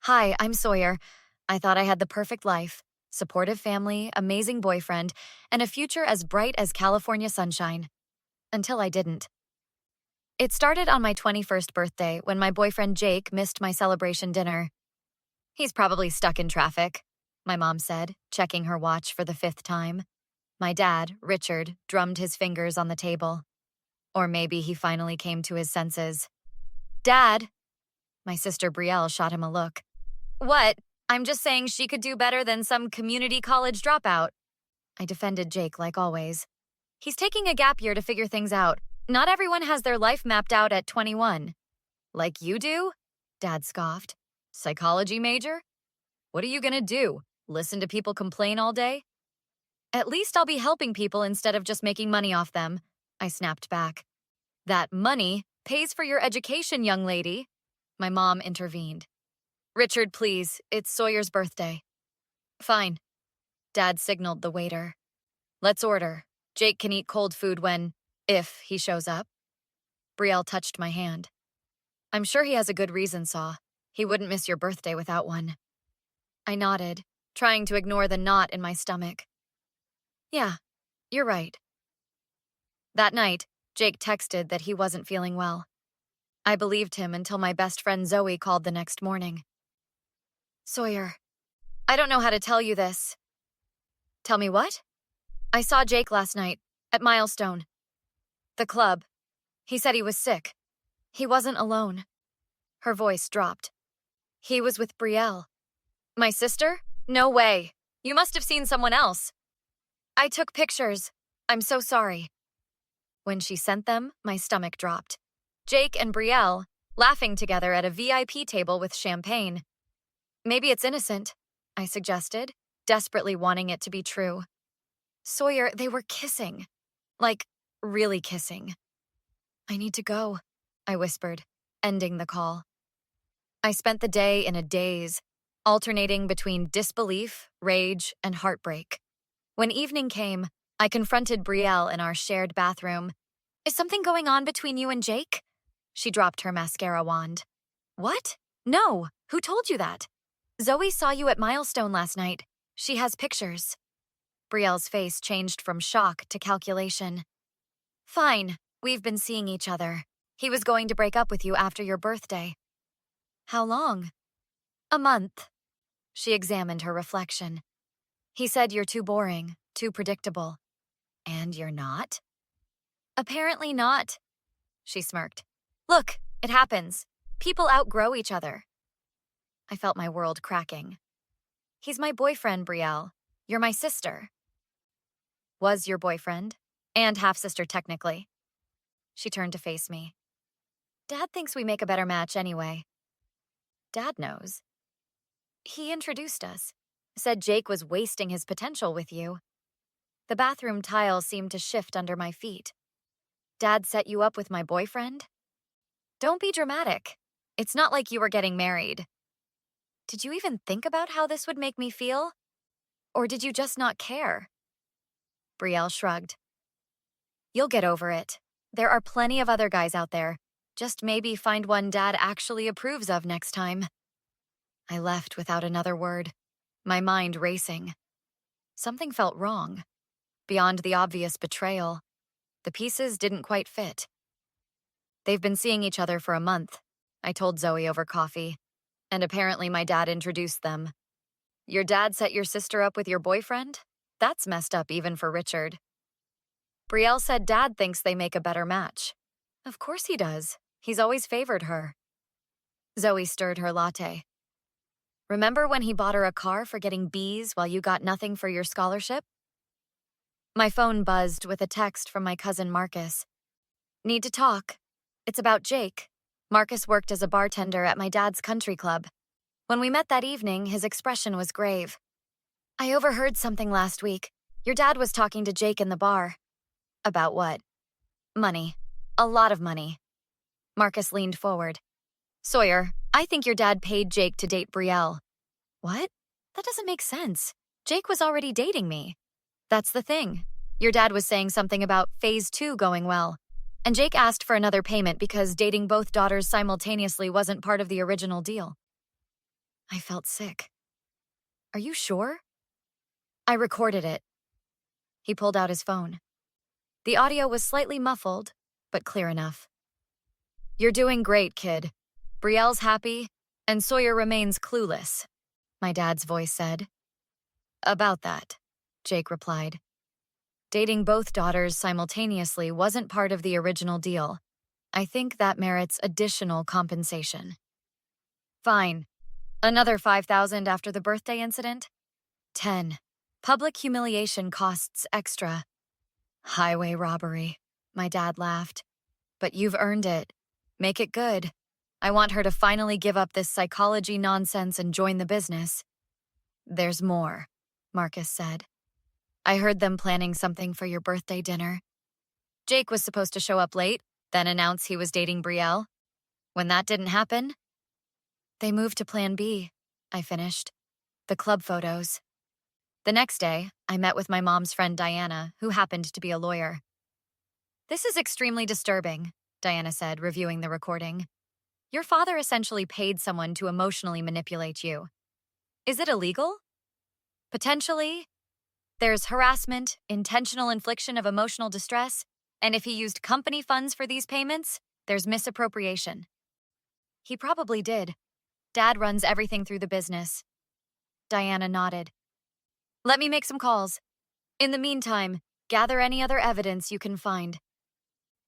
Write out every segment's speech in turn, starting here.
Hi, I'm Sawyer. I thought I had the perfect life, supportive family, amazing boyfriend, and a future as bright as California sunshine. Until I didn't. It started on my 21st birthday when my boyfriend Jake missed my celebration dinner. He's probably stuck in traffic, my mom said, checking her watch for the fifth time. My dad, Richard, drummed his fingers on the table. Or maybe he finally came to his senses. Dad! My sister Brielle shot him a look. What? I'm just saying she could do better than some community college dropout. I defended Jake like always. He's taking a gap year to figure things out. Not everyone has their life mapped out at 21. Like you do? Dad scoffed. Psychology major? What are you gonna do? Listen to people complain all day? At least I'll be helping people instead of just making money off them, I snapped back. That money pays for your education, young lady. My mom intervened. Richard, please, it's Sawyer's birthday. Fine. Dad signaled the waiter. Let's order. Jake can eat cold food if he shows up. Brielle touched my hand. I'm sure he has a good reason, Saw. He wouldn't miss your birthday without one. I nodded, trying to ignore the knot in my stomach. Yeah, you're right. That night, Jake texted that he wasn't feeling well. I believed him until my best friend Zoe called the next morning. Sawyer, I don't know how to tell you this. Tell me what? I saw Jake last night, at Milestone. The club. He said he was sick. He wasn't alone. Her voice dropped. He was with Brielle. My sister? No way. You must have seen someone else. I took pictures. I'm so sorry. When she sent them, my stomach dropped. Jake and Brielle, laughing together at a VIP table with champagne. Maybe it's innocent, I suggested, desperately wanting it to be true. Sawyer, they were kissing. Like, really kissing. I need to go, I whispered, ending the call. I spent the day in a daze, alternating between disbelief, rage, and heartbreak. When evening came, I confronted Brielle in our shared bathroom. Is something going on between you and Jake? She dropped her mascara wand. What? No, who told you that? Zoe saw you at Milestone last night. She has pictures. Brielle's face changed from shock to calculation. Fine, we've been seeing each other. He was going to break up with you after your birthday. How long? A month. She examined her reflection. He said you're too boring, too predictable. And you're not? Apparently not. She smirked. Look, it happens. People outgrow each other. I felt my world cracking. He's my boyfriend, Brielle. You're my sister. Was your boyfriend, and half-sister technically. She turned to face me. Dad thinks we make a better match anyway. Dad knows. He introduced us, said Jake was wasting his potential with you. The bathroom tile seemed to shift under my feet. Dad set you up with my boyfriend? Don't be dramatic. It's not like you were getting married. Did you even think about how this would make me feel? Or did you just not care? Brielle shrugged. You'll get over it. There are plenty of other guys out there. Just maybe find one Dad actually approves of next time. I left without another word, my mind racing. Something felt wrong. Beyond the obvious betrayal, the pieces didn't quite fit. They've been seeing each other for a month, I told Zoe over coffee, and apparently my dad introduced them. Your dad set your sister up with your boyfriend? That's messed up even for Richard. Brielle said Dad thinks they make a better match. Of course he does. He's always favored her. Zoe stirred her latte. Remember when he bought her a car for getting B's while you got nothing for your scholarship? My phone buzzed with a text from my cousin Marcus. Need to talk. It's about Jake. Marcus worked as a bartender at my dad's country club. When we met that evening, his expression was grave. I overheard something last week. Your dad was talking to Jake in the bar. About what? Money. A lot of money. Marcus leaned forward. Sawyer, I think your dad paid Jake to date Brielle. What? That doesn't make sense. Jake was already dating me. That's the thing. Your dad was saying something about phase 2 going well. And Jake asked for another payment because dating both daughters simultaneously wasn't part of the original deal. I felt sick. Are you sure? I recorded it. He pulled out his phone. The audio was slightly muffled, but clear enough. You're doing great, kid. Brielle's happy, and Sawyer remains clueless, my dad's voice said. About that, Jake replied. Dating both daughters simultaneously wasn't part of the original deal. I think that merits additional compensation. Fine. Another $5,000 after the birthday incident? 10. Public humiliation costs extra. Highway robbery, my dad laughed. But you've earned it. Make it good. I want her to finally give up this psychology nonsense and join the business. There's more, Marcus said. I heard them planning something for your birthday dinner. Jake was supposed to show up late, then announce he was dating Brielle. When that didn't happen, they moved to Plan B, I finished. The club photos. The next day, I met with my mom's friend Diana, who happened to be a lawyer. This is extremely disturbing, Diana said, reviewing the recording. Your father essentially paid someone to emotionally manipulate you. Is it illegal? Potentially. There's harassment, intentional infliction of emotional distress, and if he used company funds for these payments, there's misappropriation. He probably did. Dad runs everything through the business. Diana nodded. Let me make some calls. In the meantime, gather any other evidence you can find.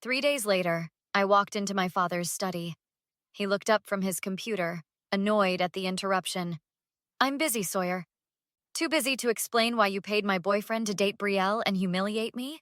3 days later, I walked into my father's study. He looked up from his computer, annoyed at the interruption. I'm busy, Sawyer. Too busy to explain why you paid my boyfriend to date Brielle and humiliate me?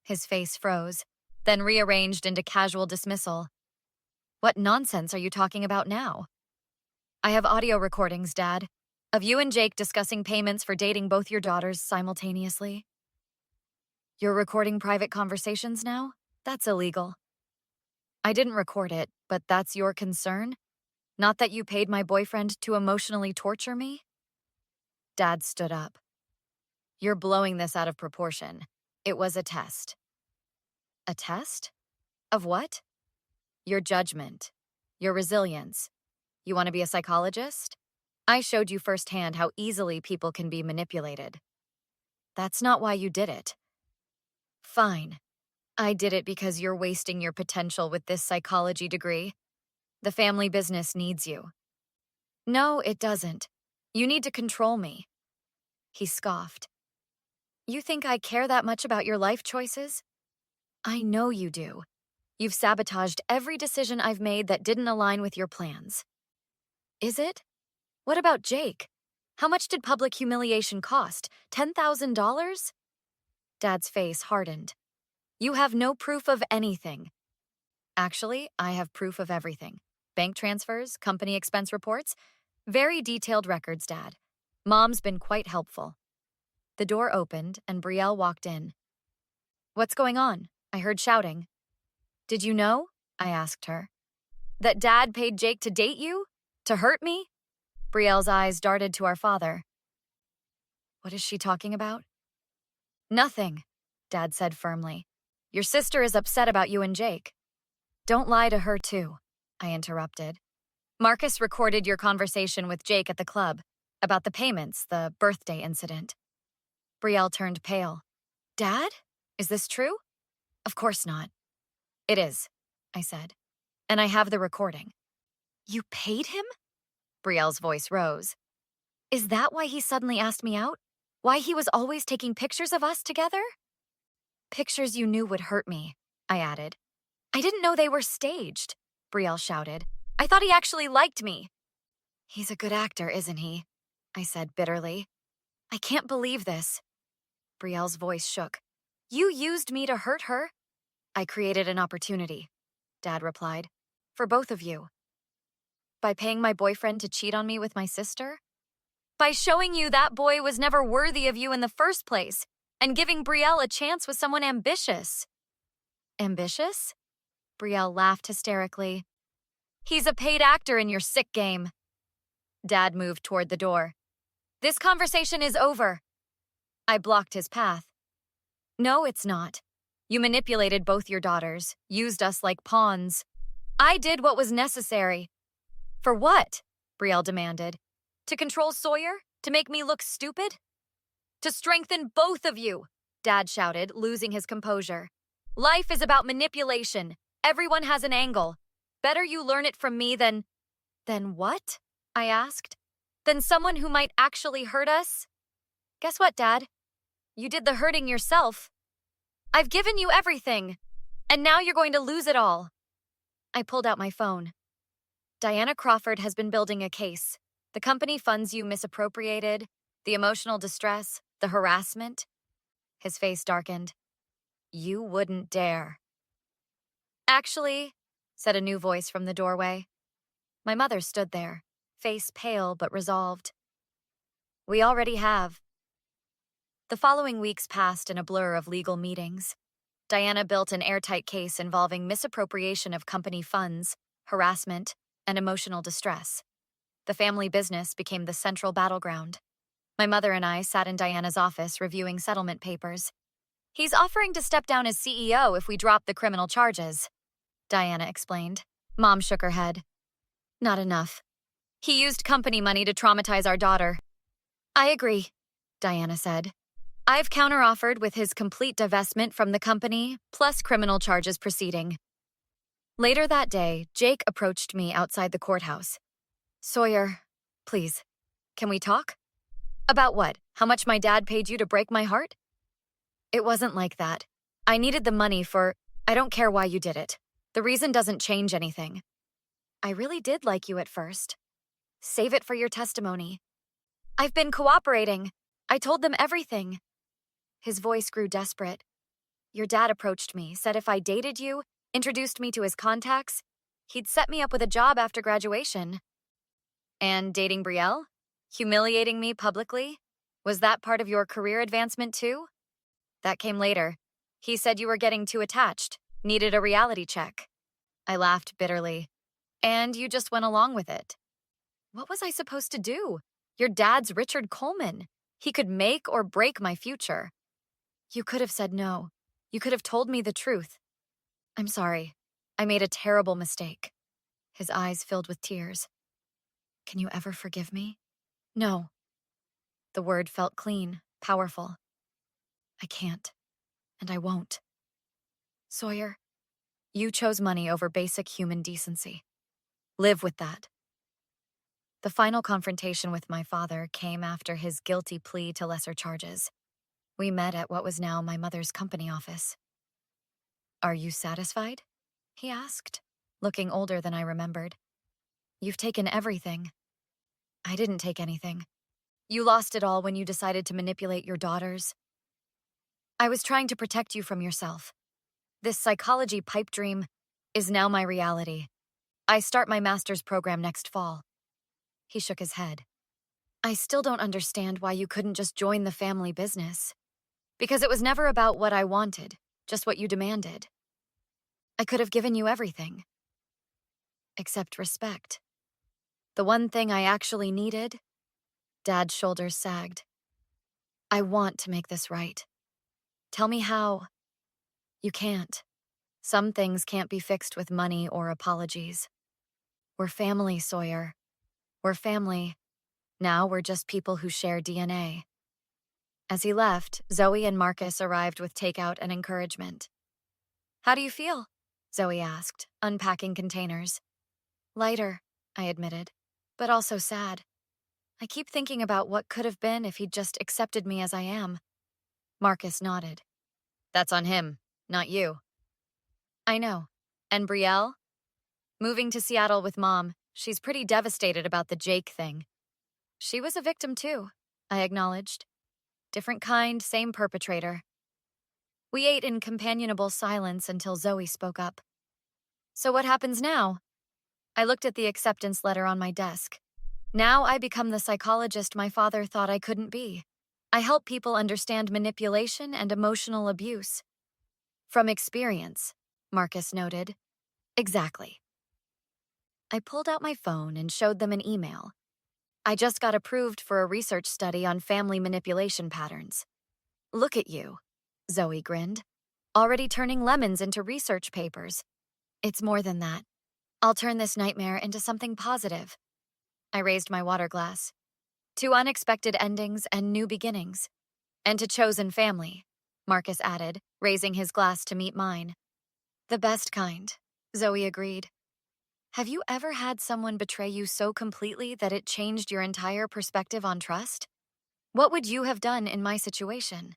His face froze, then rearranged into casual dismissal. What nonsense are you talking about now? I have audio recordings, Dad, of you and Jake discussing payments for dating both your daughters simultaneously. You're recording private conversations now? That's illegal. I didn't record it, but that's your concern? Not that you paid my boyfriend to emotionally torture me? Dad stood up. You're blowing this out of proportion. It was a test. A test? Of what? Your judgment. Your resilience. You want to be a psychologist? I showed you firsthand how easily people can be manipulated. That's not why you did it. Fine. I did it because you're wasting your potential with this psychology degree. The family business needs you. No, it doesn't. You need to control me. He scoffed. You think I care that much about your life choices? I know you do. You've sabotaged every decision I've made that didn't align with your plans. Is it? What about Jake? How much did public humiliation cost? $10,000? Dad's face hardened. You have no proof of anything. Actually, I have proof of everything. Bank transfers, company expense reports. Very detailed records, Dad. Mom's been quite helpful. The door opened and Brielle walked in. What's going on? I heard shouting. Did you know? I asked her. That Dad paid Jake to date you? To hurt me? Brielle's eyes darted to our father. What is she talking about? Nothing, Dad said firmly. Your sister is upset about you and Jake. Don't lie to her too, I interrupted. Marcus recorded your conversation with Jake at the club about the payments, the birthday incident. Brielle turned pale. Dad? Is this true? Of course not. It is, I said. And I have the recording. You paid him? Brielle's voice rose. Is that why he suddenly asked me out? Why he was always taking pictures of us together? Pictures you knew would hurt me, I added. I didn't know they were staged, Brielle shouted. I thought he actually liked me. He's a good actor, isn't he? I said bitterly. I can't believe this. Brielle's voice shook. You used me to hurt her? I created an opportunity, Dad replied. For both of you. By paying my boyfriend to cheat on me with my sister? By showing you that boy was never worthy of you in the first place, and giving Brielle a chance with someone ambitious. Ambitious? Brielle laughed hysterically. He's a paid actor in your sick game. Dad moved toward the door. This conversation is over. I blocked his path. No, it's not. You manipulated both your daughters, used us like pawns. I did what was necessary. For what? Brielle demanded. To control Sawyer? To make me look stupid? To strengthen both of you, Dad shouted, losing his composure. Life is about manipulation. Everyone has an angle. Better you learn it from me than… Than what? I asked. Than someone who might actually hurt us? Guess what, Dad? You did the hurting yourself. I've given you everything, and now you're going to lose it all. I pulled out my phone. Diana Crawford has been building a case. The company funds you misappropriated, the emotional distress, the harassment. His face darkened. You wouldn't dare. Actually, said a new voice from the doorway. My mother stood there, face pale but resolved. We already have. The following weeks passed in a blur of legal meetings. Diana built an airtight case involving misappropriation of company funds, harassment, and emotional distress. The family business became the central battleground. My mother and I sat in Diana's office reviewing settlement papers. He's offering to step down as CEO if we drop the criminal charges, Diana explained. Mom shook her head. Not enough. He used company money to traumatize our daughter. I agree, Diana said. I've counteroffered with his complete divestment from the company, plus criminal charges proceeding. Later that day, Jake approached me outside the courthouse. Sawyer, please, can we talk? About what? How much my dad paid you to break my heart? It wasn't like that. I needed the money for… I don't care why you did it. The reason doesn't change anything. I really did like you at first. Save it for your testimony. I've been cooperating. I told them everything. His voice grew desperate. Your dad approached me, said if I dated you, introduced me to his contacts, he'd set me up with a job after graduation. And dating Brielle? Humiliating me publicly? Was that part of your career advancement too? That came later. He said you were getting too attached, needed a reality check. I laughed bitterly. And you just went along with it. What was I supposed to do? Your dad's Richard Coleman. He could make or break my future. You could have said no. You could have told me the truth. I'm sorry. I made a terrible mistake. His eyes filled with tears. Can you ever forgive me? No. The word felt clean, powerful. I can't, and I won't. Sawyer, you chose money over basic human decency. Live with that. The final confrontation with my father came after his guilty plea to lesser charges. We met at what was now my mother's company office. Are you satisfied? He asked, looking older than I remembered. You've taken everything. I didn't take anything. You lost it all when you decided to manipulate your daughters. I was trying to protect you from yourself. This psychology pipe dream is now my reality. I start my master's program next fall. He shook his head. I still don't understand why you couldn't just join the family business. Because it was never about what I wanted, just what you demanded. I could have given you everything. Except respect. The one thing I actually needed. Dad's shoulders sagged. I want to make this right. Tell me how. You can't. Some things can't be fixed with money or apologies. We're family, Sawyer. We're family. Now we're just people who share DNA. As he left, Zoe and Marcus arrived with takeout and encouragement. How do you feel? Zoe asked, unpacking containers. Lighter, I admitted, but also sad. I keep thinking about what could have been if he'd just accepted me as I am. Marcus nodded. That's on him, not you. I know. And Brielle? Moving to Seattle with Mom, she's pretty devastated about the Jake thing. She was a victim too, I acknowledged. Different kind, same perpetrator. We ate in companionable silence until Zoe spoke up. So what happens now? I looked at the acceptance letter on my desk. Now I become the psychologist my father thought I couldn't be. I help people understand manipulation and emotional abuse. From experience, Marcus noted. Exactly. I pulled out my phone and showed them an email. I just got approved for a research study on family manipulation patterns. Look at you, Zoe grinned. Already turning lemons into research papers. It's more than that. I'll turn this nightmare into something positive. I raised my water glass. To unexpected endings and new beginnings. And to chosen family, Marcus added, raising his glass to meet mine. The best kind, Zoe agreed. Have you ever had someone betray you so completely that it changed your entire perspective on trust? What would you have done in my situation?